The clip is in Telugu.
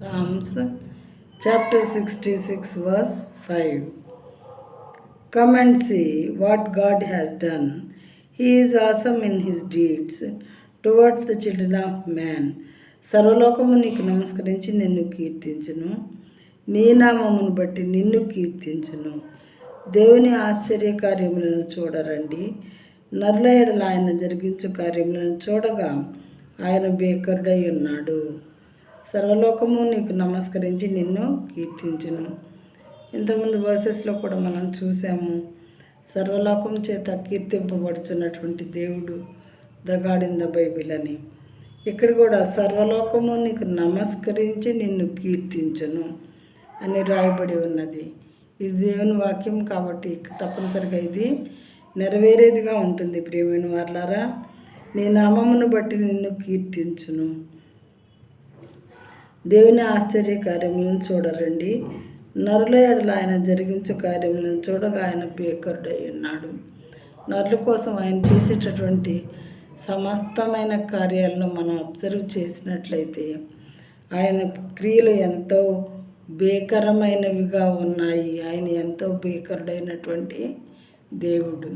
Psalms chapter 66 verse 5. Come and see what God has done. He is awesome in his deeds towards the children of man. సర్వలోకము నీకు నమస్కరించి నిన్ను కీర్తించును, నీ నామమును బట్టి నిన్ను కీర్తించును. దేవుని ఆశ్చర్య కార్యములను చూడరండి. నరుల ఎడల ఆయన జరిగించు కార్యములను చూడగా ఆయన బేకరుడై ఉన్నాడు. సర్వలోకము నీకు నమస్కరించి నిన్ను కీర్తించును. ఇంతకుముందు వర్సెస్లో కూడా మనం చూసాము, సర్వలోకం చేత కీర్తింపబడుచున్నటువంటి దేవుడు the God in the Bible అని. ఇక్కడ కూడా సర్వలోకము నీకు నమస్కరించి నిన్ను కీర్తించును అని రాయబడి ఉన్నది. ఇది దేవుని వాక్యం కాబట్టి తప్పనిసరిగా ఇది నెరవేరేదిగా ఉంటుంది. ప్రియమైన వారలారా, నీ నామమును బట్టి నిన్ను కీర్తించును. దేవుని ఆశ్చర్య కార్యములను చూడరండి. నరుల ఎడల ఆయన జరిగించు కార్యములను చూడగా ఆయన బేకరుడై ఉన్నాడు. నరుల కోసం ఆయన చేసేటటువంటి సమస్తమైన కార్యాలను మనం అబ్జర్వ్ చేసినట్లయితే ఆయన క్రియలు ఎంతో భీకరమైనవిగా ఉన్నాయి. ఆయన ఎంతో భీకరుడైనటువంటి దేవుడు.